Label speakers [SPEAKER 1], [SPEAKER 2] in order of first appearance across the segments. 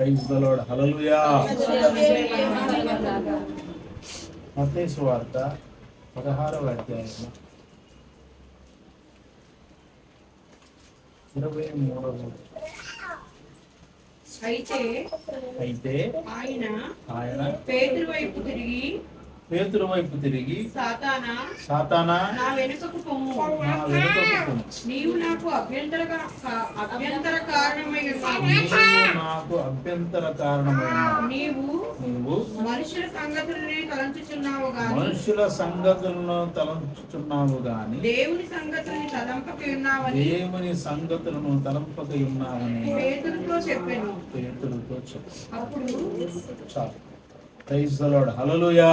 [SPEAKER 1] Praise the lord. హల్లెలూయా. మత్తయి సువార్త 16వ అధ్యాయం 23వ. అయితే ఆయన పేతురు వైపు తిరిగి సాతానా నా వెనుకకు పొమ్ము, నీవు నాకు అభ్యంతర కారణమైన నీవు మనుషుల సంగతులను తలంచుచున్నావు గాని దేవుని సంగతులను తలంపక ఉన్నావని పేతురుతో చెప్పాను. అప్పుడు చాలు. Praise the lord. హల్లెలూయా.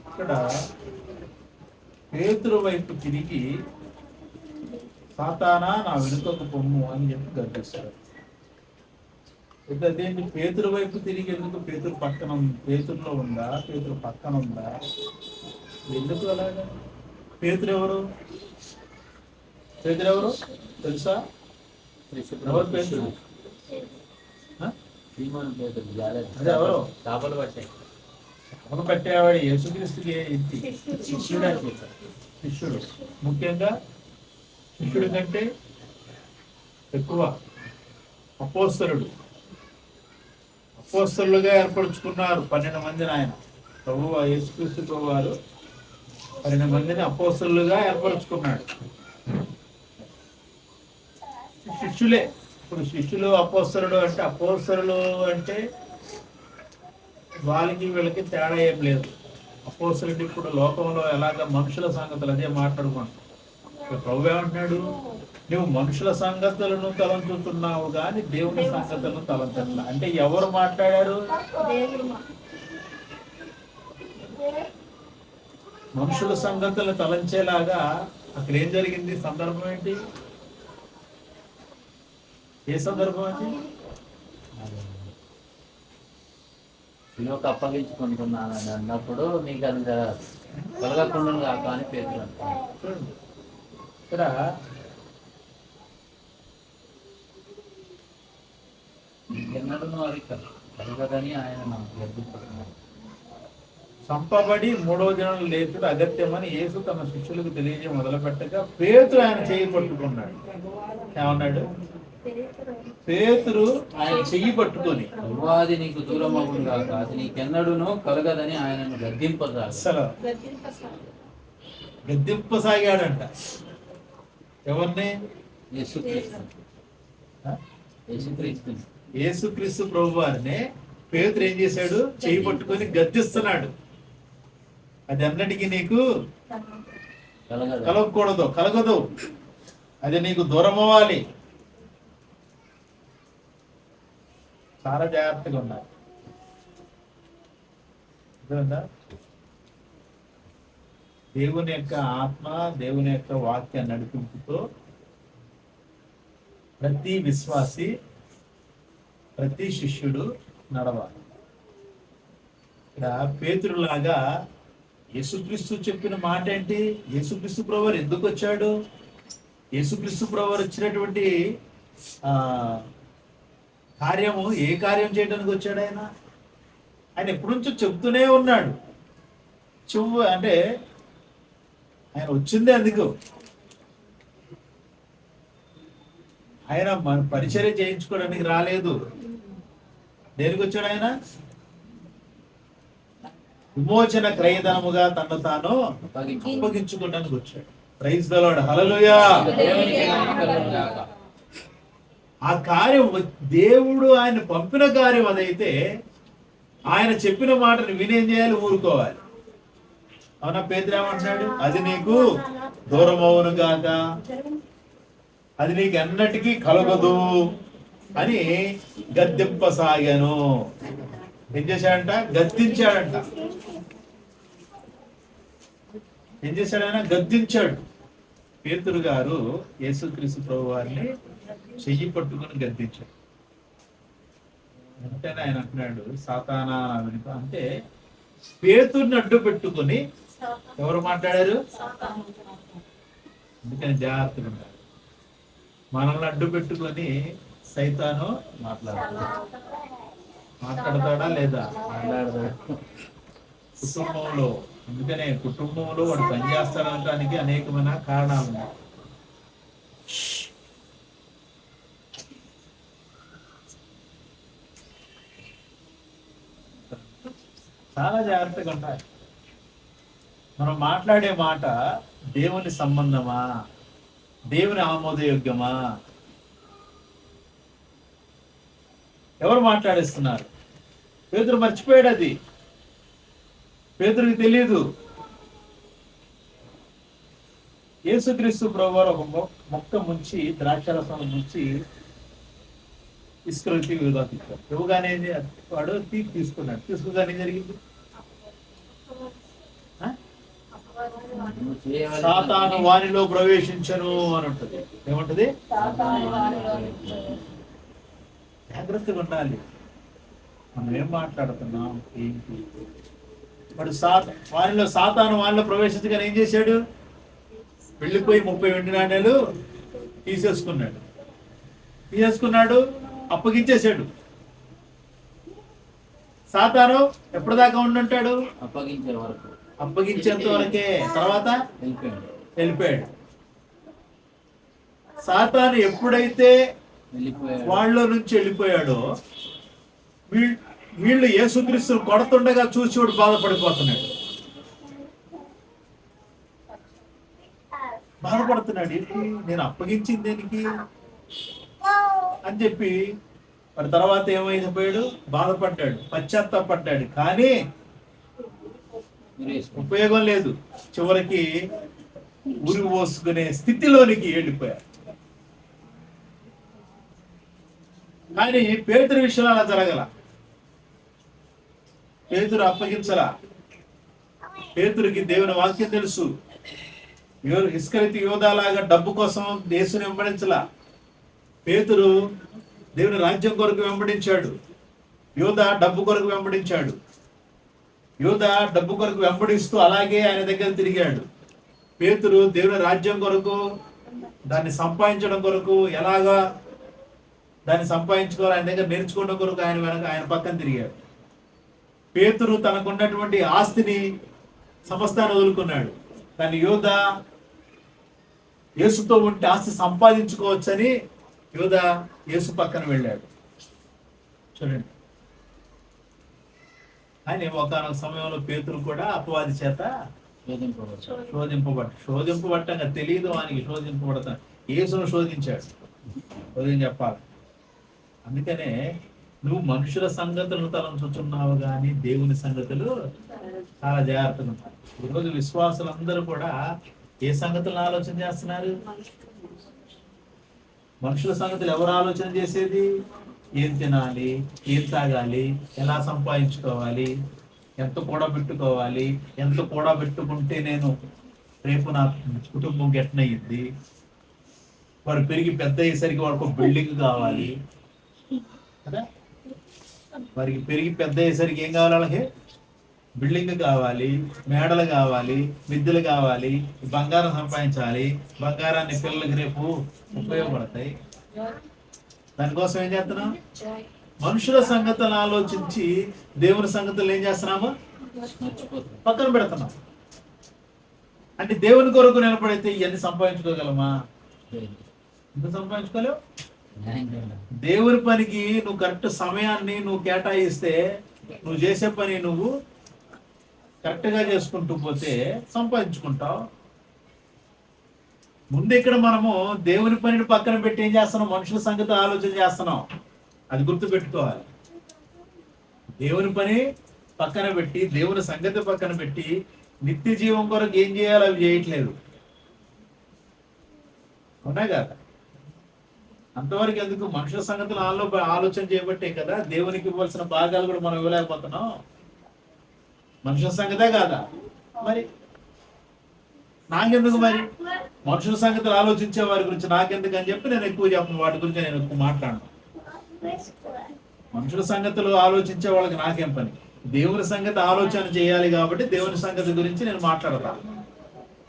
[SPEAKER 1] ఇక్కడ పేతురు వైపు తిరిగి సాతానా నా వెనుకకు పొమ్ము అని చెప్పి గర్జిస్తాడు. అదేంటి పేతురు వైపు తిరిగి ఎందుకు? పేతురు పక్కన పేతురులో ఉందా? పేతురు పక్కన ఉందా? ఎందుకు అలాగా? పేతురు ఎవరు తెలుసా? ఎవరు పేతురు? ఎవరు చేపలు పట్టేవాడు యేసుక్రీస్తుకి శిష్యుడు. ముఖ్యంగా శిష్యుడి కంటే ఎక్కువ అపోస్తలుగా ఏర్పరచుకున్నారు 12 మందిని. ఆయన యేసుక్రీస్తు ప్రభు వారు 12 మందిని అపోస్తలుగా ఏర్పరచుకున్నాడు. శిష్యులే. ఇప్పుడు శిష్యులు అపోస్తలుడు అంటే వాళ్ళకి వీళ్ళకి తేడా ఏం లేదు. అపోస్తలుడు ఇప్పుడు లోకంలో ఎలాగ మనుషుల సంగతులు అదే మాట్లాడుకుంటాం. ప్రభు ఏమంటున్నాడు? నువ్వు మనుషుల సంగతులను తలంచుతున్నావు కానీ దేవుని సంగతులను తలంచట్లా. అంటే ఎవరు మాట్లాడారు? మనుషుల సంగతులను తలంచేలాగా అక్కడ ఏం జరిగింది? సందర్భం ఏంటి? ఏ సందర్భం అది?
[SPEAKER 2] అప్పగించుకుంటున్నాను అన్నప్పుడు నీకు అది కలగకుండా కాక అని పేరు.
[SPEAKER 1] ఇక్కడ
[SPEAKER 2] ఎన్నడూ అది కలగదని ఆయన
[SPEAKER 1] చంపబడి 3వ దినం లేచుడు అగత్యమని యేసు తన శిష్యులకు తెలియజే మొదలుపెట్టగా పేతురు ఆయన చెయ్యి పట్టుకున్నాడు. ఏమన్నాడు? పేతురు ఆయన చెయ్యి పట్టుకొని
[SPEAKER 2] అది నీకు దూరం అవును కాక అది నీకెన్నడూనో కలగదని ఆయనను
[SPEAKER 1] గద్దింపసాగాడంట. ఎవరిని? యేసుక్రీస్తు ప్రభు వారిని పేతురు ఏం చేశాడు? చెయ్యి పట్టుకొని గద్దిస్తున్నాడు. అది అన్నటికీ నీకు కలగదు, అది నీకు దూరం అవ్వాలి. చాలా జాగ్రత్తగా ఉండాలి. దేవుని యొక్క ఆత్మ, దేవుని యొక్క వాక్య నడిపింపుతో ప్రతి విశ్వాసి, ప్రతి శిష్యుడు నడవాలి. ఇక్కడ పేతురులాగా యేసుక్రీస్తు చెప్పిన మాట ఏంటి? యేసుక్రీస్తు ప్రభువారు ఎందుకు వచ్చాడు? యేసుక్రీస్తు ప్రభువారు వచ్చినటువంటి కార్యము ఏ కార్యం చేయడానికి వచ్చాడు? ఆయన ఎప్పటి నుంచో చెప్తూనే ఉన్నాడు. అంటే ఆయన వచ్చిందే అందుకు. ఆయన మన పరిచర్య చేయించుకోవడానికి రాలేదు. దేనికి వచ్చాడు? ఆయన విమోచన క్రయధనముగా తను తాను అప్పగించుకోవడానికి వచ్చాడు. Praise the lord. హల్లెలూయా. ఆ కార్యం దేవుడు ఆయన పంపిన కార్యం అదైతే ఆయన చెప్పిన మాటను వినేం చేయాలి? ఊరుకోవాలి. అవునా? పేతురు ఏమంటున్నాడు? అది నీకు దూరం అవును గాక, అది నీకు ఎన్నటికీ కలగదు అని గద్దింపసాగాను. ఏం చేశాడంట? గద్దించాడంట. ఏం చేశాడు ఆయన? గద్దించాడు. పేతురు గారు యేసుక్రీస్తు ప్రభు వారిని చెయ్యి పట్టుకుని గద్దించాడు. వెంటనే ఆయన అంటున్నాడు, సాతానా వెనుక. అంటే పేతుర్ని అడ్డు పెట్టుకుని ఎవరు మాట్లాడారు? అందుకని జాగ్రత్తగా ఉండాలి. మనల్ని అడ్డు పెట్టుకొని సైతాను మాట్లాడతాడా లేదా?
[SPEAKER 2] మాట్లాడతాడు.
[SPEAKER 1] కుటుంబంలో, అందుకనే కుటుంబంలో వాడు పనిచేస్తాడనడానికి అనేకమైన కారణాలు ఉన్నాయి. చాలా జాగ్రత్తగా ఉండాలి. మనం మాట్లాడే మాట దేవుని సంబంధమా, దేవుని ఆమోదయోగ్యమా? ఎవరు మాట్లాడేస్తున్నారు? పేతురు మర్చిపోయాడు. అది పేతురుకి తెలియదు. యేసుక్రీస్తు ప్రభువారు ఒక మొక్క ముంచి, ద్రాక్షరసం ముంచి ఇసుకలో తీసి ఇవ్వగానే ఇవ్వగానే వాడు తీసుకున్నాడు. తీసుకోగానే ఏం జరిగింది? సాతాను వానిలో ప్రవేశించను అని ఉంటుంది. ఏముంటది? జాగ్రత్తగా ఉండాలి. మనం ఏం మాట్లాడుతున్నాం, ఏంటి? వాడు సాతాను వానిలో ప్రవేశించగానే ఏం చేశాడు? వెళ్ళిపోయి 30 వెండి నాణ్యాలు తీసేసుకున్నాడు, అప్పగించేశాడు. సాతాను ఎప్పటిదాకా ఉండుంటాడు? అప్పగించేంత వరకే. తర్వాత వెళ్ళిపోయాడు. సాతాను ఎప్పుడైతే వాళ్ళ నుంచి వెళ్ళిపోయాడో వీళ్ళు యేసుక్రీస్తును కొడుతుండగా చూసి వాడు బాధపడుతున్నాడు. ఏంటి, నేను అప్పగించింది దేనికి అని చెప్పి వాడి తర్వాత ఏమైపోయాడు? బాధపడ్డాడు, పశ్చాత్తాపడ్డాడు. కానీ ఉపయోగం లేదు. చివరికి ఉరి పోసుకునే స్థితిలోనికి వెళ్ళిపోయారు. కానీ పేతురు విషయంలో అలా జరగల. పేతురు అప్పగించలా. పేతురుకి దేవుని వాక్యం తెలుసు. ఇస్కరియోతు యోధాలాగా డబ్బు కోసం యేసుని వెంబడించలా. పేతురు దేవుని రాజ్యం కొరకు వెంబడించాడు. యోధా డబ్బు కొరకు వెంబడించాడు. యోధా డబ్బు కొరకు వెంబడిస్తూ అలాగే ఆయన దగ్గర తిరిగాడు. పేతురు దేవుని రాజ్యం కొరకు, దాన్ని సంపాదించడం కొరకు, ఎలాగా దాన్ని సంపాదించుకోవాలి ఆయన దగ్గర నేర్చుకోవడం కొరకు ఆయన పక్కన తిరిగాడు. పేతురు తనకున్నటువంటి ఆస్తిని సమస్తాన్ని వదులుకున్నాడు. కానీ యోధా యేసుతో ఉంటే ఆస్తి సంపాదించుకోవచ్చని యోధా యేసు పక్కన వెళ్ళాడు. చూడండి, ఆయన ఒకనొక సమయంలో పేతురు కూడా అపవాది చేత శోధింపబట్టంగా తెలియదు వానికి శోధింపబడతాను. యేసును శోధించాడు. చెప్పాలి. అందుకనే నువ్వు మనుషుల సంగతులను తలంచుచున్నావు కానీ దేవుని సంగతులు చాలా జాగ్రత్తగా ఉంటాయి. ఈరోజు విశ్వాసులందరూ కూడా ఏ సంగతులను ఆలోచన చేస్తున్నారు? మనుషుల సంగతులు ఎవరు ఆలోచన చేసేది? ఏం తినాలి, ఏం తాగాలి, ఎలా సంపాదించుకోవాలి, ఎంత కూడబెట్టుకోవాలి, ఎంత కూడబెట్టుకుంటే నేను రేపు నా కుటుంబం గెట్టనయ్యింది. వాడు పెరిగి పెద్ద అయ్యేసరికి వాడికి ఒక బిల్డింగ్ కావాలి కదా. వారికి పెరిగి పెద్ద అయ్యేసరికి ఏం కావాలి? వాళ్ళకి బిల్డింగ్ కావాలి, మేడలు కావాలి, మిద్దెలు కావాలి, బంగారం సంపాదించాలి. బంగారాన్ని పిల్లలకి రేపు ఉపయోగపడతాయి. దానికోసం ఏం చేస్తున్నాం? మనుషుల సంగతులను ఆలోచించి దేవుని సంగతులు ఏం చేస్తున్నాము? పక్కన పెడుతున్నాం. అంటే దేవుని కొరకు నిలబడితే ఇవన్నీ సంపాదించుకోగలమా? ఎందుకు సంపాదించుకోలేవు? దేవుని పనికి నువ్వు కరెక్ట్ సమయాన్ని నువ్వు కేటాయిస్తే, నువ్వు చేసే పని నువ్వు కరెక్ట్ గా చేసుకుంటూ పోతే సంపాదించుకుంటావు. ముందు ఇక్కడ మనము దేవుని పనిని పక్కన పెట్టి ఏం చేస్తున్నాం? మనుషుల సంగతి ఆలోచన చేస్తున్నాం. అది గుర్తు పెట్టుకోవాలి. దేవుని పని పక్కన పెట్టి, దేవుని సంగతి పక్కన పెట్టి, నిత్య జీవం కొరకు ఏం చేయాలో అవి చేయట్లేదు. అవునా కదా? అంతవరకు ఎందుకు? మనుషుల సంగతులు ఆలోచన చేయబట్టే కదా దేవునికి ఇవ్వాల్సిన భాగాలు కూడా మనం ఇవ్వలేకపోతున్నాం. మనుషుల సంగతే కాదా? మరి నాకెందుకు? మరి మనుషుల సంగతులు ఆలోచించే వారి గురించి నాకెందుకు అని చెప్పి నేను ఎక్కువ చెప్పను. వాటి గురించి నేను ఎక్కువ మాట్లాడను. మనుషుల సంగతులు ఆలోచించే వాళ్ళకి నాకేం పని? దేవుని సంగతి ఆలోచన చేయాలి కాబట్టి దేవుని సంగతి గురించి నేను మాట్లాడతా.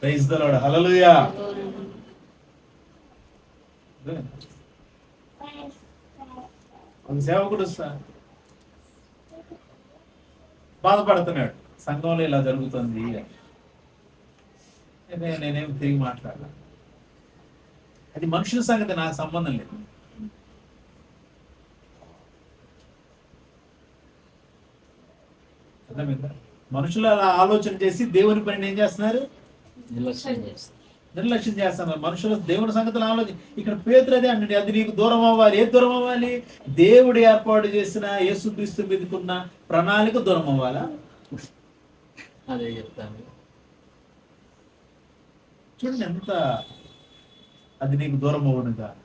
[SPEAKER 1] Praise the lord. హల్లెలూయా. ఒక సేవకుడు బాధపడుతున్నాడు, సంఘంలో ఇలా జరుగుతుంది. నేనేం తిరిగి మాట్లాడాలి, అది మనుషుల సంగతి, నాకు సంబంధం లేదు. అర్థమైందా? మనుషులు అలా ఆలోచన చేసి దేవుని పని ఏం చేస్తున్నారు? నిర్లక్ష్యం చేస్తున్నారు. మనుషులు దేవుని సంగతులు ఆలోచన. ఇక్కడ పేతురు అదే అంటే, అది నీకు దూరం అవ్వాలి. ఏది దూరం అవ్వాలి? దేవుడు ఏర్పాటు చేసిన యేసుక్రీస్తు మీదకున్న ప్రణాళిక దూరం అవ్వాలా?
[SPEAKER 2] అదే చెప్తాను.
[SPEAKER 1] చూడండి ఎంత అది నీకు దూరం అవ్వను కాక.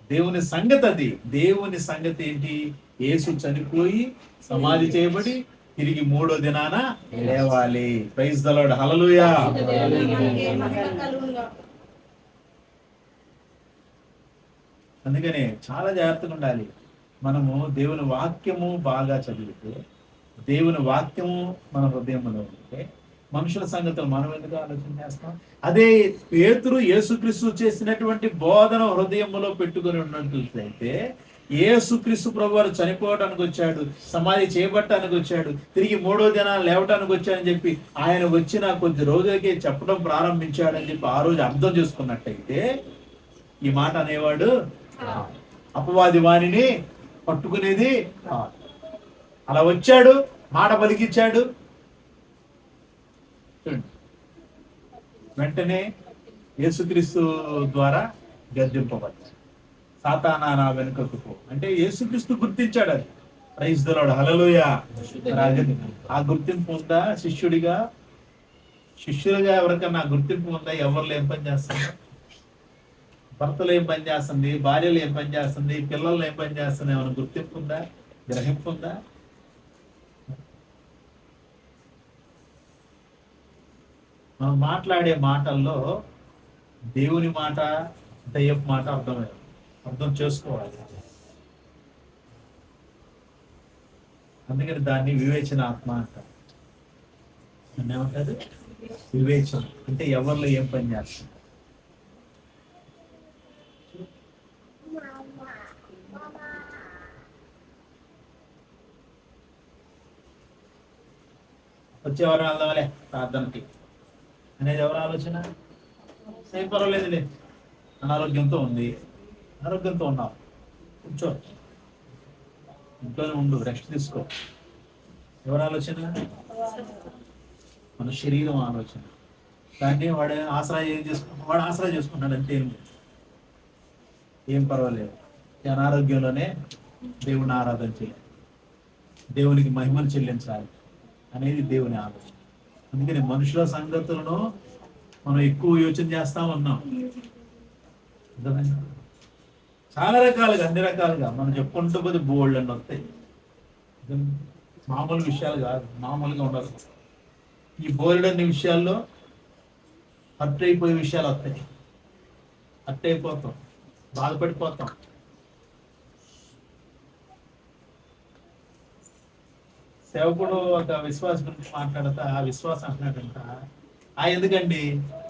[SPEAKER 1] దేవుని సంగతి అది. దేవుని సంగతి ఏంటి? యేసు చనిపోయి సమాధి చేయబడి తిరిగి 3వ దినాన లేవాలి. ప్రైజ్ ది లార్డ్, హల్లెలూయా. అందుకనే చాలా జాగ్రత్తగా ఉండాలి. మనము దేవుని వాక్యము బాగా చదివితే, దేవుని వాక్యము మన హృదయంలో ఉంటే, మనుషుల సంగతులు మనం ఎందుకు ఆలోచన చేస్తాం? అదే పేతురు యేసుక్రీస్తు చేసినటువంటి బోధన హృదయంలో పెట్టుకుని ఉన్నట్లయితే, యేసుక్రీస్తు ప్రభువారు చనిపోవడానికి వచ్చాడు, సమాధి చేయబట్టడానికి వచ్చాడు, తిరిగి 3వ దినాన లేవటానికి వచ్చాడని చెప్పి ఆయన వచ్చిన కొద్ది రోజులకే చెప్పడం ప్రారంభించాడని చెప్పి ఆ రోజు అర్థం చేసుకున్నట్టయితే, ఈ మాట అనేవాడు అపవాది వాణిని పట్టుకునేది కాదు. అలా వచ్చాడు, మాట పలికిచ్చాడు, వెంటనే యేసుక్రీస్తు ద్వారా గద్దింపబడ్డాడు. సాతానా నా వెనుకకు పో అంటే యేసుక్రీస్తు గుర్తించాడు. అది ప్రైజ్ ది లార్డ్, హల్లెలూయా. ఆ గుర్తింపు ఉందా? శిష్యులుగా ఎవరికన్నా గుర్తింపు ఉందా? ఎవరిలో ఏం పని చేస్తుంది? భర్తలు ఏం పని చేస్తుంది, భార్యలు ఏం పని చేస్తుంది, పిల్లలు ఏం పని చేస్తుంది, ఏమైనా గుర్తింపు ఉందా? గ్రహింపు ఉందా? మనం మాట్లాడే మాటల్లో దేవుని మాట, దయ్యపు మాట అర్థం చేసుకోవాలి. అందుకని దాన్ని వివేచన ఆత్మ అంటారు. ఏమంటారు? వివేచన అంటే ఎవరిలో ఏం పని చేస్తుంది. వచ్చేవారు వెళ్దాంలే ప్రార్థనకి అనేది ఎవరు ఆలోచన? ఏం పర్వాలేదులే, అనారోగ్యంతో ఉంది, ఆరోగ్యంతో ఉన్నావు, కూర్చో, ఇంట్లోనే ఉండు, రెస్ట్ తీసుకో. ఎవరు ఆలోచన? మన శరీరం ఆలోచన. దాన్ని వాడు ఆశ్రయం చేసుకుంటాడు అంతే. ఏం పర్వాలేదు, ఈ అనారోగ్యంలోనే దేవుని ఆరాధన చేయాలి, దేవునికి మహిమను చెల్లించాలి అనేది దేవుని ఆలోచన. అందుకని మనుషుల సంగతులను మనం ఎక్కువ యోచన చేస్తా ఉన్నాం. చాలా రకాలుగా, అన్ని రకాలుగా మనం చెప్పుకుంటూ పోతే బోల్డ్ అని వస్తాయి. మామూలు విషయాలు కాదు, మామూలుగా ఉండదు. ఈ బోల్డ్ అన్ని విషయాల్లో హర్ట్ అయిపోయే విషయాలు వస్తాయి. హర్ట్ అయిపోతాం, బాధపడిపోతాం. సేవకుడు ఒక విశ్వాసం గురించి మాట్లాడతా, ఆ విశ్వాసం అంటున్నాడంట, ఎందుకండి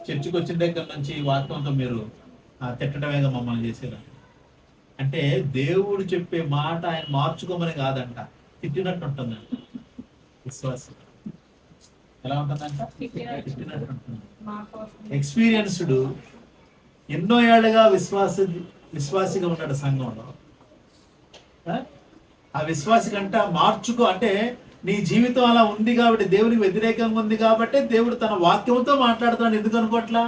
[SPEAKER 1] చర్చికి వచ్చిన దగ్గర నుంచి వాక్యంతో మీరు తిట్టడమేగా మమ్మల్ని చేసేదా అంటే, దేవుడు చెప్పే మాట ఆయన మార్చుకోమని కాదంట, తిట్టినట్టు ఉంటుందంట. విశ్వాసం ఎలా ఉంటుందంట? తిట్టినట్టు ఉంటుంది. ఎక్స్పీరియన్స్డ్, ఎన్నో ఏళ్ళుగా విశ్వాసిగా ఉన్నాడు సంఘంలో. ఆ విశ్వాసి కంట మార్చుకో అంటే, నీ జీవితం అలా ఉంది కాబట్టి, దేవునికి వ్యతిరేకంగా ఉంది కాబట్టి దేవుడు తన వాక్యంతో మాట్లాడుతాడు. ఎందుకు అనుకోట్లా?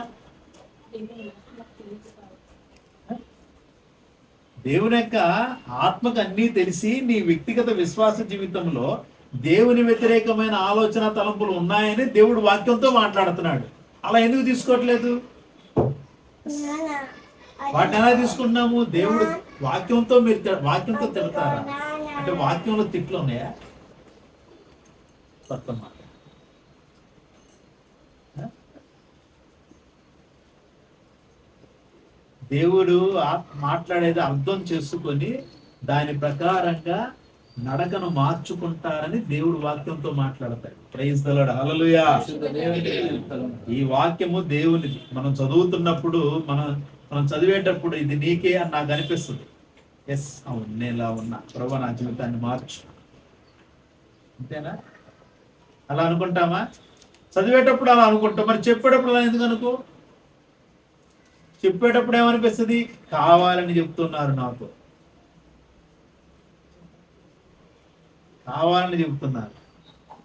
[SPEAKER 1] దేవుని యొక్క ఆత్మకు అన్నీ తెలిసి నీ వ్యక్తిగత విశ్వాస జీవితంలో దేవుని వ్యతిరేకమైన ఆలోచన తలంపులు ఉన్నాయని దేవుడు వాక్యంతో మాట్లాడుతున్నాడు. అలా ఎందుకు తీసుకోవట్లేదు? వాటిని ఎలా తీసుకుంటున్నాము? దేవుడు వాక్యంతో వాక్యంతో తిడతారా అంటే, వాక్యంలో తిట్లు ఉన్నాయా? మాట దేవుడు మాట్లాడేది అర్థం చేసుకొని దాని ప్రకారంగా నడకను మార్చుకుంటారని దేవుడు వాక్యంతో మాట్లాడతాడు. ప్రైజ్ ది లార్డ్, హల్లెలూయా. ఈ వాక్యము దేవునిది. మనం చదువుతున్నప్పుడు, మనం చదివేటప్పుడు ఇది నీకే అని నాకు అనిపిస్తుంది. ఎస్ అవును, నేను ఇలా ఉన్నా, ప్రభు నా జీవితాన్ని మార్చు. అంతేనా? అలా అనుకుంటామా? చదివేటప్పుడు అలా అనుకుంటాం, మరి చెప్పేటప్పుడు అలా ఎందుకు అనుకో? చెప్పేటప్పుడు ఏమనిపిస్తుంది? కావాలని చెప్తున్నారు నాకు, కావాలని చెప్తున్నారు.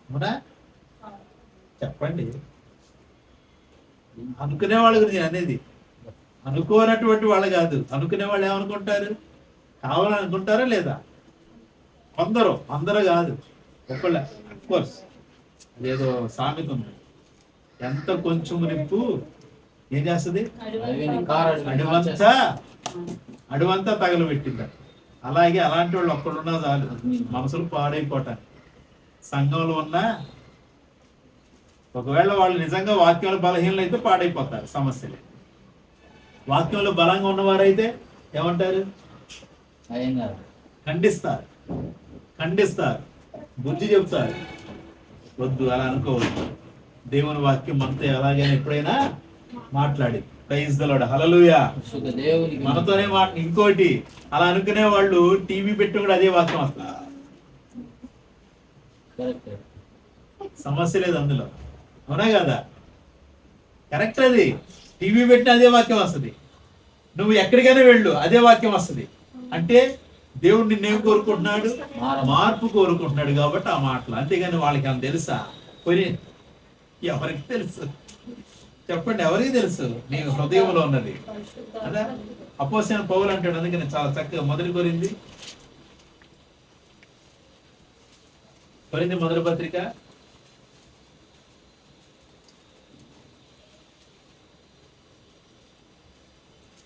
[SPEAKER 1] అవునా? చెప్పండి. అనుకునే వాళ్ళ గురించి నేను అనేది, అనుకోనటువంటి వాళ్ళు కాదు. అనుకునే వాళ్ళు ఏమనుకుంటారు? కావాలని అనుకుంటారా లేదా? అందరూ కాదు, ఒకళ్ళ. అఫ్కోర్స్ అదేదో సామెత ఉంది, ఎంత కొంచెం నిప్పు ఏం చేస్తుంది? అడువంతా తగలబెట్టింది. అలాగే అలాంటి వాళ్ళు ఒక్కడున్నా చాలు, మనసులు పాడైపోతారు. సంఘంలో ఉన్నా ఒకవేళ వాళ్ళు నిజంగా వాక్యంలో బలహీనలు అయితే పాడైపోతారు, సమస్యలే. వాక్యంలో బలంగా ఉన్నవారైతే ఏమంటారు? ఖండిస్తారు, బుద్ధి చెప్తారు. వద్దు, అలా అనుకోవద్దు. దేవుని వాక్యం మనతో ఎలాగైనా ఎప్పుడైనా మాట్లాడి. ప్రైజ్ ది లార్డ్, హల్లెలూయా. మనతోనే ఇంకోటి, అలా అనుకునే వాళ్ళు టీవీ పెట్టి కూడా అదే వాక్యం వస్తుంది, సమస్య లేదు అందులో. అవునా కదా? కరెక్ట్. అది టీవీ పెట్టిన అదే వాక్యం వస్తుంది, నువ్వు ఎక్కడికైనా వెళ్ళు అదే వాక్యం వస్తుంది. అంటే దేవుడు నిన్నేం కోరుకుంటున్నాడు? మార్పు కోరుకుంటున్నాడు. కాబట్టి ఆ మాటలు, అంతేగాని వాళ్ళకి ఏమైనా తెలుసా? పోయి ఎవరికి తెలుసు? చెప్పండి, ఎవరికి తెలుసు నీ హృదయంలో ఉన్నది? అదా అపోస్తలుడైన పౌలు అంటాడు. అందుకని చాలా చక్కగా మొదటి కొరింథీ మొదటి పత్రిక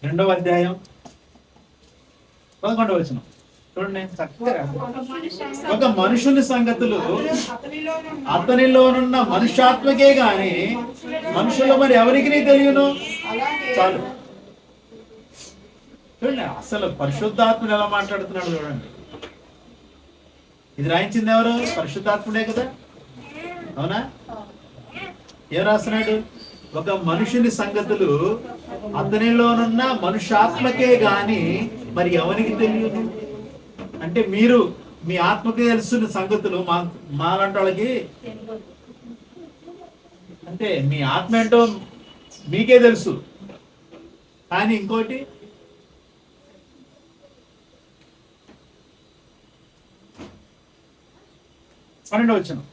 [SPEAKER 1] 2వ అధ్యాయం 11వ వచనం చూడండి. చక్కగా ఒక మనుషుని సంగతులు అతనిలోనున్న మనుష్యాత్మకే గాని మనుషులు మరి ఎవరికి తెలియను. చాలు చూడండి, అసలు పరిశుద్ధాత్ముడు ఎలా మాట్లాడుతున్నాడు చూడండి. ఇది రాయించింది ఎవరు? పరిశుద్ధాత్ముడే కదా. అవునా? ఏం రాస్తున్నాడు? ఒక మనుషుని సంగతులు అతనిలోనున్న మనుష్యాత్మకే గాని మరి ఎవరికి తెలియదు. అంటే మీరు మీ ఆత్మకే తెలుస్తున్న సంగతులు మాలాంటి వాళ్ళకి, అంటే మీ ఆత్మ ఏంటో మీకే తెలుసు. కానీ ఇంకోటి, పన్నెండవ వచనం,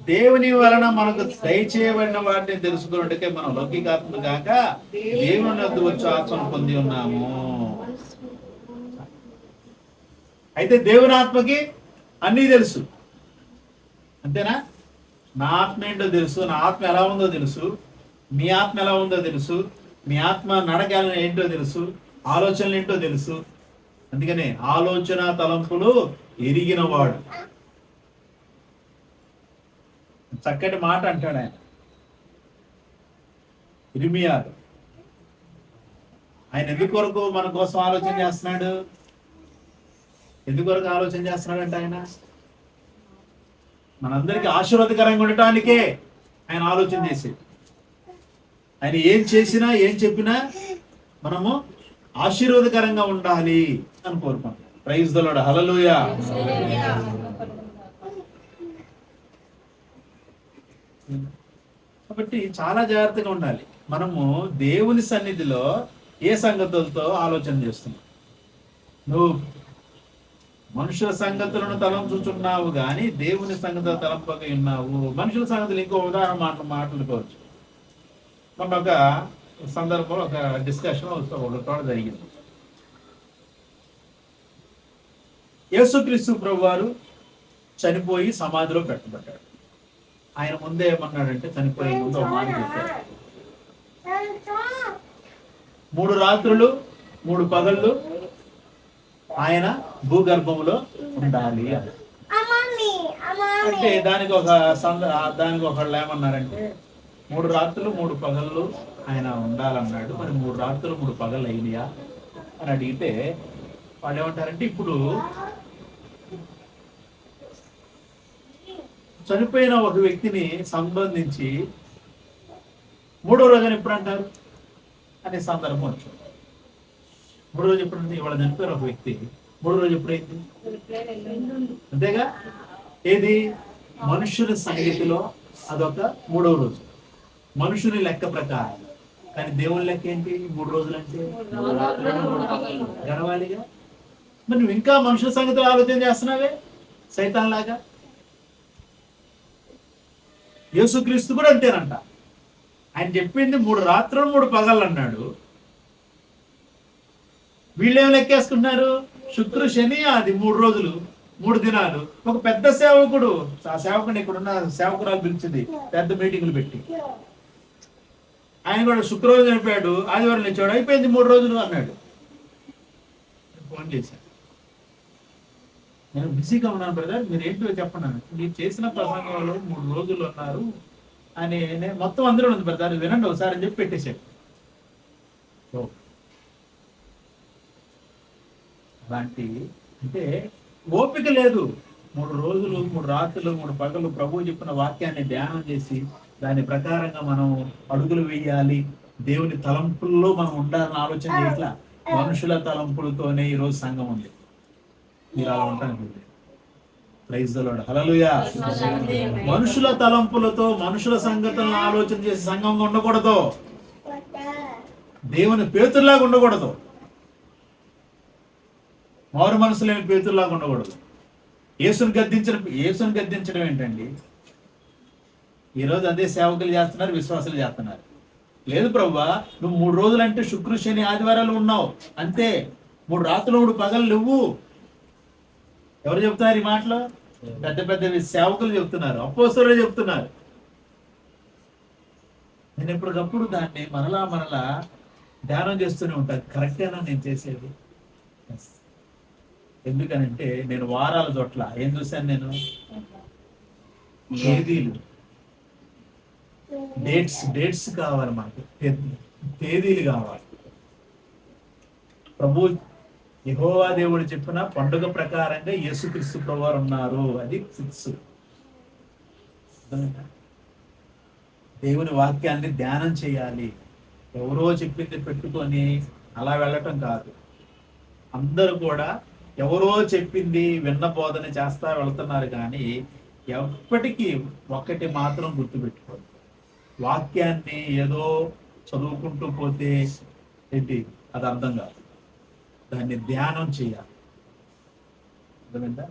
[SPEAKER 1] దేవుని వలన మనకు దయచేయబడిన వాటిని తెలుసుకున్నట్టుకే మనం లౌకికాత్మ కాక దేవుని వద్ద వచ్చి ఆత్మను పొంది ఉన్నాము. అయితే దేవుని ఆత్మకి అన్నీ తెలుసు, అంతేనా? నా ఆత్మ ఏంటో తెలుసు, నా ఆత్మ ఎలా ఉందో తెలుసు, మీ ఆత్మ ఎలా ఉందో తెలుసు, మీ ఆత్మ నడక ఏంటో తెలుసు, ఆలోచనలు ఏంటో తెలుసు. అందుకనే ఆలోచన తలంపులు ఎరిగినవాడు. చక్కటి మాట అంటాడు ఆయన ఇర్మియాలో. ఆయన ఎందుకొరకు మన కోసం ఆలోచన చేస్తున్నాడు? ఎందుకొరకు ఆలోచన చేస్తున్నాడంటే ఆయన మనందరికీ ఆశీర్వాదకరంగా ఉండటానికే ఆయన ఆలోచన చేసేది. ఆయన ఏం చేసినా ఏం చెప్పినా మనము ఆశీర్వాదకరంగా ఉండాలి అని కోరుకుంటాం. ప్రైజ్ ది లార్డ్, హల్లెలూయా. కాబట్టి చాలా జాగ్రత్తగా ఉండాలి. మనము దేవుని సన్నిధిలో ఏ సంగతులతో ఆలోచన చేస్తున్నాం? నువ్వు మనుషుల సంగతులను తలంచుచున్నావు కానీ దేవుని సంగతులు తలంపక ఉన్నావు. మనుషుల సంగతులు ఇంకో ఉదాహరణ మాట్లాడుకోవచ్చు. మొన్న ఒక సందర్భంలో ఒక డిస్కషన్ ఒకటో జరిగింది. యేసుక్రీస్తు ప్రభువారు చనిపోయి సమాధిలో పెట్టబడ్డాడు. ఆయన ముందే ఏమన్నాడంటే, చనిపోయే ముందు ఒక మాట చెప్పాడు, 3 రాత్రులు 3 పగళ్ళు ఆయన భూగర్భంలో ఉండాలి అని. అంటే దానికి ఒకళ్ళు ఏమన్నారంటే, 3 రాత్రులు 3 పగళ్ళు ఆయన ఉండాలన్నాడు, మరి 3 రాత్రులు 3 పగళ్ళు అయినాయా అని అడిగితే వాళ్ళు ఏమంటారంటే, ఇప్పుడు చనిపోయిన ఒక వ్యక్తిని సంబంధించి 3వ రోజున ఎప్పుడు అంటారు అనే సందర్భం వచ్చింది. మూడో రోజు ఎప్పుడంటే ఇవాళ చనిపోయారు ఒక వ్యక్తి, మూడో రోజు ఎప్పుడైంది? అంతేగా. ఏది మనుషుల సంగతిలో అదొక మూడవ రోజు, మనుషుని లెక్క ప్రకారం. కానీ దేవుని లెక్క ఏంటి? 3 రోజులు అంటే
[SPEAKER 2] 3 రాత్రులు 3 పగలు.
[SPEAKER 1] గడవాలిగా. మరి నువ్వు ఇంకా మనుషుల సంగతిలో ఆలోచన చేస్తున్నావే సైతాన్ లాగా. యేసుక్రీస్తు కూడా అంతేనంట. ఆయన చెప్పింది 3 రాత్రులు 3 పగళ్ళు అన్నాడు. వీళ్ళేం లెక్కేసుకుంటున్నారు? శుక్ర శని ఆది 3 రోజులు 3 దినాలు. ఒక పెద్ద సేవకుడు, ఆ సేవకుని ఇక్కడున్న సేవకురాలు పిలిచింది పెద్ద మీటింగులు పెట్టి, ఆయన కూడా శుక్రవారం చనిపోయాడు, ఆదివారం లేచాడు, అయిపోయింది 3 రోజులు అన్నాడు. ఫోన్ చేశాను, నేను బిజీగా ఉన్నాను బ్రదర్, మీరు ఏంటో చెప్పండి. మీరు చేసిన ప్రసంగంలో 3 రోజులు అన్నారు అని మొత్తం అందరూ ఉంది బ్రదర్, వినండి ఒకసారి అని చెప్పి పెట్టేశాడు. అలాంటి అంటే ఓపిక లేదు. 3 రోజులు 3 రాత్రులు 3 పగలు ప్రభువు చెప్పిన వాక్యాన్ని ధ్యానం చేసి దాని ప్రకారంగా మనం అడుగులు వేయాలి, దేవుని తలంపుల్లో మనం ఉండాలని ఆలోచన చేయట్లా. మనుషుల తలంపులతోనే ఈరోజు సంఘం ఉంది. మీరు అలా ఉంటాను. Praise the lord, hallelujah. మనుషుల తలంపులతో మనుషుల సంగతులను ఆలోచన చేసి సంఘంగా ఉండకూడదు. దేవుని పేతుల్లాగా ఉండకూడదు. మారు మనసు లేని పేతుల్లాగా ఉండకూడదు. యేసుని గద్దించడం ఏంటండి? ఈరోజు అదే సేవకులు చేస్తున్నారు, విశ్వాసులు చేస్తున్నారు. లేదు ప్రభువా, నువ్వు 3 రోజులు అంటే శుక్ర శని ఆదివారాలు ఉన్నావు అంతే, 3 రాత్రులు 3 పగలు నువ్వు. ఎవరు చెప్తున్నారు ఈ మాటలు? పెద్ద పెద్ద సేవకులు చెప్తున్నారు, అపోస్తలులు చెప్తున్నారు. నేను ఎప్పటికప్పుడు దాన్ని మరలా ధ్యానం చేస్తూనే ఉంటాను. కరెక్టేనా నేను చేసేది? ఎందుకనంటే నేను వారాల చోట్ల ఏం చూశాను, నేను తేదీలు, డేట్స్ కావాలి మనకు, తేదీలు కావాలి. ప్రభు యెహోవా దేవుడు చెప్పిన పండుగ ప్రకారంగా యేసుక్రీస్తు ప్రభువారు ఉన్నారు, అది ఫిక్స్. దేవుని వాక్యాన్ని ధ్యానం చేయాలి. ఎవరో చెప్పింది పెట్టుకొని అలా వెళ్ళటం కాదు. అందరూ కూడా ఎవరో చెప్పింది విన్న బోధన చేస్తా వెళ్తున్నారు, కానీ ఎప్పటికీ ఒకటి మాత్రం గుర్తుపెట్టుకోండి, వాక్యాన్ని ఏదో చదువుకుంటూ పోతే ఏంటి అది అర్థం కాదు. దాన్ని ధ్యానం చేయాలి. అర్థమైందా?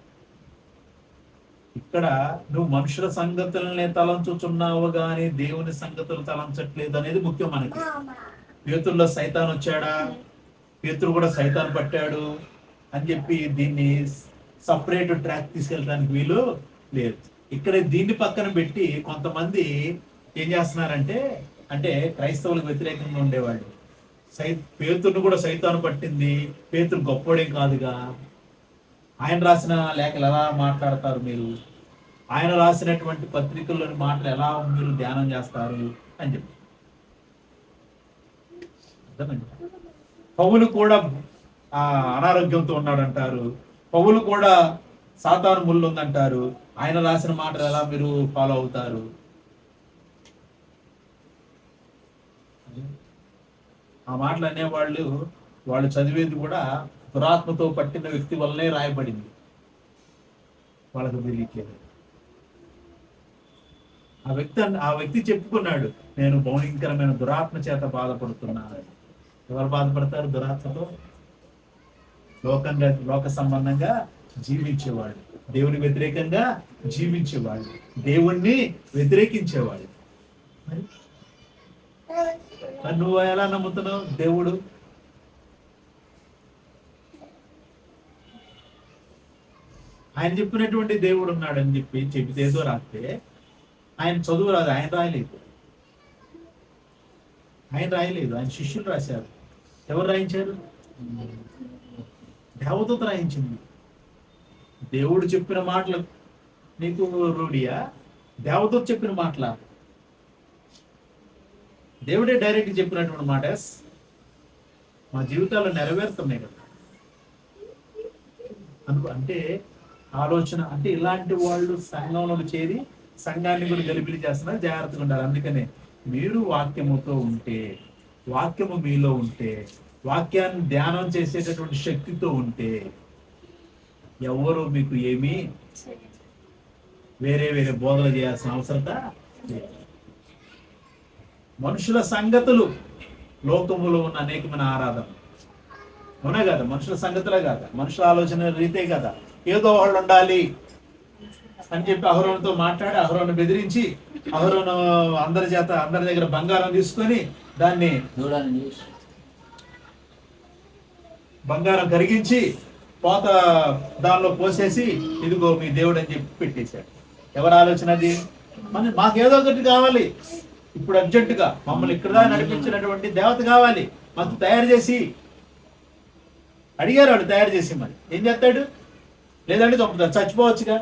[SPEAKER 1] ఇక్కడ నువ్వు మనుషుల సంగతులనే తలంచుచున్నావు కానీ దేవుని సంగతులు తలంచట్లేదు అనేది ముఖ్యం మనకి. పేతుల్లో సైతాన్ వచ్చాడా? పేతురు కూడా సైతాన్ పట్టాడు అని చెప్పి దీన్ని సపరేట్ ట్రాక్ తీసుకెళ్ళడానికి వీలు లేదు. ఇక్కడ దీన్ని పక్కన పెట్టి కొంతమంది ఏం చేస్తున్నారంటే, అంటే క్రైస్తవులకు వ్యతిరేకంగా ఉండేవాళ్ళు, పేతురును కూడా సైతాను పట్టింది, పేతురు గొప్పోడేం కాదుగా, ఆయన రాసిన లేఖలు ఎలా మాట్లాడతారు మీరు, ఆయన రాసినటువంటి పత్రికల్లోని మాటలు ఎలా మీరు ధ్యానం చేస్తారు అని చెప్పి. అర్థమైంది? పౌలు కూడా అనారోగ్యంతో ఉన్నాడంటారు, పౌలు కూడా సాతాను ముళ్ళు ఉందంటారు, ఆయన రాసిన మాటలు ఎలా మీరు ఫాలో అవుతారు? ఆ మాటలు అనేవాళ్ళు వాళ్ళు చదివేది కూడా దురాత్మతో పట్టిన వ్యక్తి వల్లనే రాయబడింది, వాళ్ళకు తెలియట్లేదు. ఆ వ్యక్తి చెప్పుకున్నాడు, నేను భయంకరమైన దురాత్మ చేత బాధపడుతున్నాను. ఎవరు బాధపడతారు దురాత్మతో? లోక సంబంధంగా జీవించేవాడు, దేవుని వ్యతిరేకంగా జీవించేవాడు, దేవుణ్ణి వ్యతిరేకించేవాడు. మరి నువ్వు ఎలా నమ్ముతున్నావు? దేవుడు ఆయన చెప్పినటువంటి దేవుడు ఉన్నాడని చెబితే ఏదో రాస్తే ఆయన చదువు రాదు, ఆయన రాయలేదు, ఆయన శిష్యులు రాశారు. ఎవరు రాయించారు? దేవదూత రాయించింది. దేవుడు చెప్పిన మాటలు నీకు రూఢియా? దేవదూత చెప్పిన మాటల? దేవుడే డైరెక్ట్ చెప్పినటువంటి మాట మా జీవితాల్లో నెరవేరుతున్నాయి కదా అంటే ఆలోచన. అంటే ఇలాంటి వాళ్ళు సంఘంలో చేరి సంఘాన్ని కూడా గలిబిలి చేస్తున్నారు, జాగ్రత్తగా ఉండాలి. అందుకనే మీరు వాక్యముతో ఉంటే, వాక్యము మీలో ఉంటే వాక్యాన్ని ధ్యానం చేసేటటువంటి శక్తితో ఉంటే ఎవరు మీకు ఏమీ వేరే వేరే బోధలు చేయాల్సిన అవసరత లేదు. మనుషుల సంగతులు లోకములో ఉన్న అనేకమైన ఆరాధన అవునా కదా, మనుషుల సంగతులే కదా, మనుషుల ఆలోచన రీతే కదా. ఏదో వాళ్ళు ఉండాలి అని చెప్పి అహరోనుతో మాట్లాడి అహరోను బెదిరించి అహరోను అందరి దగ్గర బంగారం తీసుకొని దాన్ని బంగారం కరిగించి పోత దానిలో పోసేసి ఇదిగో మీ దేవుడు అని చెప్పి పెట్టేశాడు. ఎవరి ఆలోచన అది? మాకేదో ఒకటి కావాలి ఇప్పుడు అర్జెంటుగా, మమ్మల్ని ఇక్కడ నడిపించినటువంటి దేవత కావాలి మాకు తయారు చేసి అడిగారు. వాడు తయారు చేసి మరి ఏం చేస్తాడు? లేదంటే చంపుతాడు. చచ్చిపోవచ్చుగా,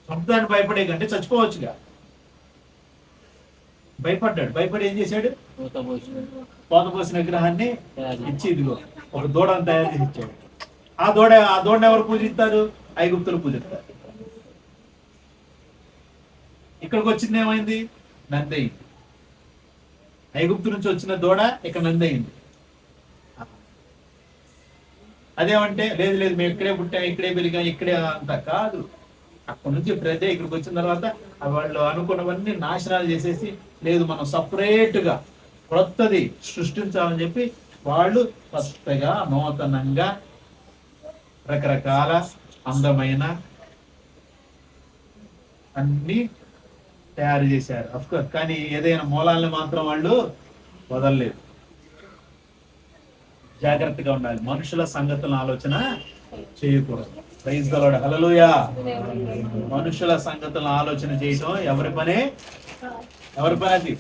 [SPEAKER 1] చంపుతాడు భయపడే కంటే చచ్చిపోవచ్చుగా. భయపడ్డాడు. భయపడి ఏం చేశాడు? పోత పోసిన విగ్రహాన్ని ఇచ్చి ఇదిగో ఒక దూడను తయారు చేసి ఇచ్చాడు. ఆ దూడను ఎవరు పూజిస్తారు? ఐగుప్తులు పూజిస్తారు. ఇక్కడికి వచ్చింది ఏమైంది? నంది అయింది. ఐగుప్తు నుంచి వచ్చిన దూడ ఇక్కడ నంది అయింది. అదేమంటే లేదు లేదు మేము ఇక్కడే పుట్టాం, ఇక్కడే పెరిగాం, ఇక్కడే అంత కాదు. అక్కడి నుంచి ప్రతి ఇక్కడికి వచ్చిన తర్వాత వాళ్ళు అనుకున్నవన్నీ నాశనాలు చేసేసి లేదు మనం సపరేట్గా కొత్తది సృష్టించాలని చెప్పి వాళ్ళు కొత్తగా నూతనంగా రకరకాల అందమైన అన్ని తయారు చేశారు. అఫ్కోర్స్ కానీ ఏదైనా మూలాలను మాత్రం వాళ్ళు వదలలేదు. జాగ్రత్తగా ఉండాలి. మనుషుల సంగతులను ఆలోచన చేయకూడదు. Praise the lord. హల్లెలూయా. మనుషుల సంగతులను ఆలోచన చేయటం ఎవరి పని అది?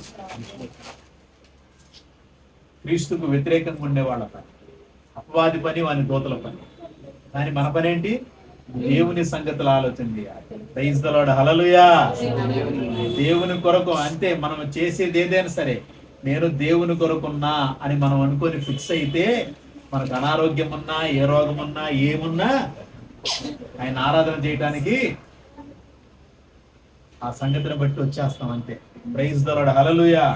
[SPEAKER 1] క్రీస్తుకు వ్యతిరేకంగా ఉండేవాళ్ళ పని, అపవాది పని, వాని దూతల పని. కానీ మన పని ఏంటి? దేవుని సంగతులు ఆలోచన చేయాలి. Praise the lord. హల్లెలూయా. దేవుని కొరకు అంతే. మనం చేసేది ఏదైనా సరే నేను దేవుని కొరకున్నా అని మనం అనుకొని ఫిక్స్ అయితే మనకు అనారోగ్యం ఉన్నా, ఏ రోగం ఉన్నా, ఏమున్నా ఆయన ఆరాధన చేయడానికి ఆ సంగతిని బట్టి వచ్చేస్తాం అంతే. Praise the lord. హల్లెలూయా.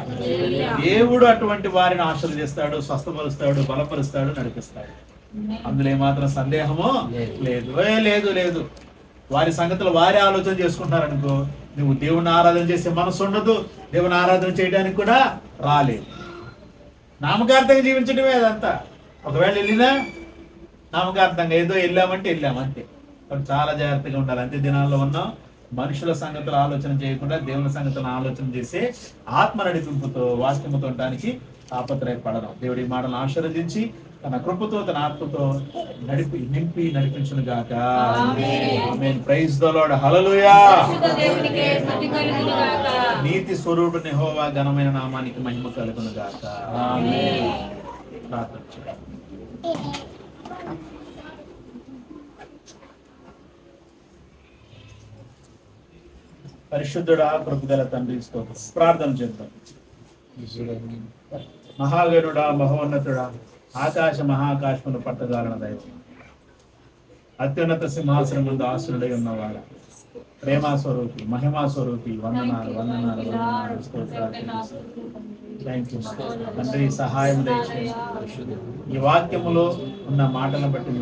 [SPEAKER 1] దేవుడు అటువంటి వారిని ఆశీర్వదిస్తాడు, స్వస్థపరుస్తాడు, బలపరుస్తాడు, నడిపిస్తాడు. అందులో ఏమాత్రం సందేహమో లేదు. లేదు లేదు వారి సంగతులు వారే ఆలోచన చేసుకుంటారనుకో, నువ్వు దేవుని ఆరాధన చేసే మనసు ఉండదు, దేవుని ఆరాధన చేయడానికి కూడా రాలేదు. నామకార్థంగా జీవించడమే అదంతా. ఒకవేళ వెళ్ళినా నామకార్థంగా ఏదో వెళ్ళామంటే వెళ్ళామంతే. కాబట్టి చాలా జాగ్రత్తగా ఉండాలి. అంతే దినాల్లో ఉన్నాం. మనుషుల సంగతులు ఆలోచన చేయకుండా దేవుని సంగతులను ఆలోచన చేసే ఆత్మ నడిపింపుతో వాక్యముతో ఉండడానికి తాపత్రయపడడం. దేవుడి మాటలను ఆశీర్వదించి తన కృపతో తన ఆత్మతో నింపి నడిపించును గాక. Amen. Praise the lord. Hallelujah. నీతి స్వరూపుడు యెహోవా ఘనమైన నామానికి మహిమ కలుగును గాక. ఆమేన్. ప్రార్థన చేద్దాం. పరిశుద్ధుడా, కృపగల తండ్రి స్తోత్రం. ప్రార్థన చేద్దాం. మహాగణుడా, మహోన్నతుడా, ఆకాశ మహాకాశమును పట్టజాలన దైవం, అత్యున్నత సింహాసనం ముందు ఆసురుడై ఉన్నవాడా, ప్రేమా స్వరూపి, మహిమా స్వరూపి, వందనాలు వందనాలు వందనాలు స్తోత్రాలు. థ్యాంక్ యూ తండ్రి. సహాయం దయచేయండి. ఈ వాక్యములో ఉన్న మాటలను బట్టి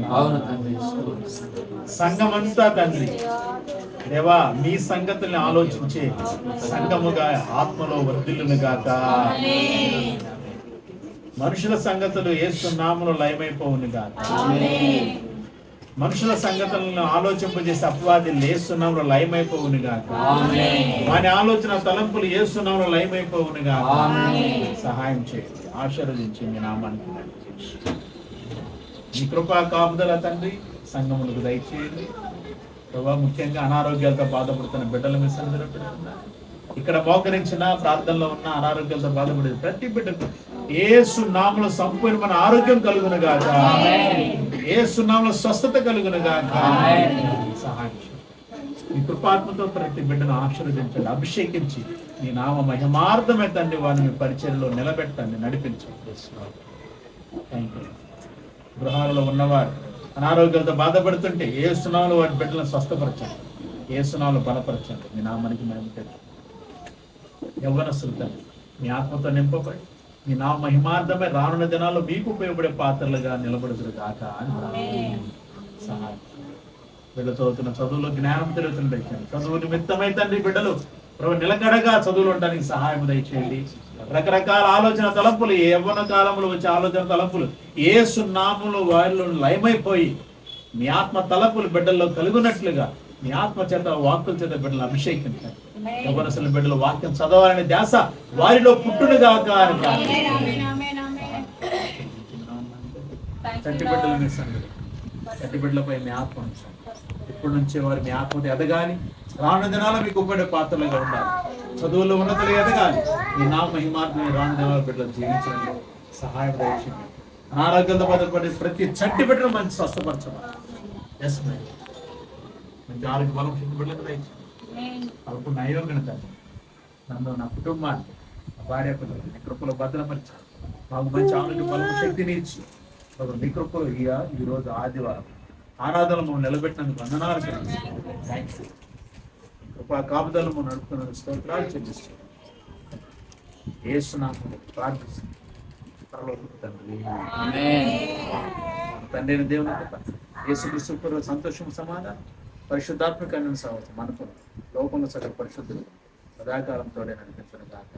[SPEAKER 1] సంఘమంతా తండ్రి దేవా మీ సంగతుల్ని ఆలోచించే సంఘముగా ఆత్మలో వర్ధిల్లును గాక. మనుషుల సంగతులు యేసు నామములో లయమైపోవును గాక. మనుషుల సంగతులను ఆలోచింపజేసే అపవాది యేసు నామములో లయమైపోవును గాక. వాని ఆలోచన తలంపులు యేసు నామములో లయమైపోవును గాక. సహాయం చేయండి, ఆశీర్వదించి మీ నామానికి మీ కృపా కాపుదల తండ్రి సంఘములకు దయచేయండి. ప్రభావ ముఖ్యంగా అనారోగ్యాలతో బాధపడుతున్న బిడ్డల మీద సన్నిధిలో పెడుతున్నారు. ఇక్కడ మోకరించిన ప్రార్థనలో ఉన్న అనారోగ్యాలతో బాధపడే ప్రతి బిడ్డకు యేసు నామములో సంపూర్ణమైన ఆరోగ్యం కలుగును గాక. యేసు నామములో స్వస్థత కలుగును గాక. సహాయం మీ కృపాత్మతో ప్రతి బిడ్డను ఆశీర్వదించండి, అభిషేకించి మీ నామ మహిమార్థమే తండ్రి వారిని మీ పరిచర్యలో నిలబెట్టండి, నడిపించండి. Thank you. గృహాలలో ఉన్నవారు అనారోగ్యాలతో బాధపడుతుంటే యేసు నామములో వారి బిడ్డలను స్వస్థపరచండి, యేసు నామములో బలపరచండి. మీ నామానికి మేము యవ్వనస్తులు తండ్రి మీ ఆత్మతో నింపబడి మీ నా మహిమార్థమే రానున్న దినాల్లో మీకు ఉపయోగపడే పాత్రలుగా నిలబడుతురు కాక అని సహాయం. బిడ్డ చదువుతున్న చదువులో జ్ఞానం తిరుగుతున్న దయచేయండి. చదువు నిమిత్తమై తండ్రి బిడ్డలు ప్రభు నిలకడగా చదువులు ఉండడానికి సహాయం దయచేయండి. రకరకాల ఆలోచన తలంపులు, యవ్వన కాలంలో వచ్చే ఆలోచన తలంపులు యేసు నామములో వారిలో లయమైపోయి మీ ఆత్మ తలంపులు బిడ్డల్లో కలుగునట్లుగా మీ ఆత్మ చేత వాక్కుల చేత బిడ్డలు అభిషేకించండి. యవ్వనస్తుల బిడ్డలు వాక్యం చదవాలనే ధ్యాస వారిలో పుట్టునుగాక అని చట్టి బిడ్డలు ఇస్తాను. చట్టి బిడ్డలపై మీ ఆత్మ ఉంచండి. ఇప్పటి నుంచే వారు మీ ఆత్మతో ఎదగాలి. రానున్న దినాల్లో మీకు ఉపయోగపడే పాత్రలుగా ఉండాలి. చదువుల్లో ఉన్నతులు ఎదగాలి. మీ నా మహిమాత్మ రాను దినాల బిడ్డలు జీవించండి. సహాయం దయచేయండి. అనారోగ్యంతో బాధపడే ప్రతి చట్టి బిడ్డను మంచి స్వస్థపరచమని. Yes madam. మంచి ఆరోగ్య బలం బిడ్డలకు దయచేయండి. అప్పుడు నయోగణ నన్ను, నా కుటుంబాన్ని, నా భార్య పిల్లలు నీ కృపలో భద్రపరిచారు. మాకు మంచి ఆరోగ్య బలం శక్తిని ఇచ్చి నీ కృపలో ఈ రోజు ఆదివారం ఆరాధన మమ్మల్ని నిలబెట్టినందుకు వందనాలు చెల్లిస్తున్నాం. కృపా కాపుదలు మనం నడుపుతున్న స్తోత్రాలు చెల్లిస్తున్నాం. యేసు నామములో ప్రార్థిస్తున్నాం. పరలోకపు తండ్రి, తండ్రి అయిన దేవుని కృప, యేసుక్రీస్తు కృపలో సంతోషం, సమాధానం, పరిశుద్ధాత్మక సహవాసం మనకు లోకంలో సగం పరిశుద్ధులు సదాకాలంతో నడిపించను గాక.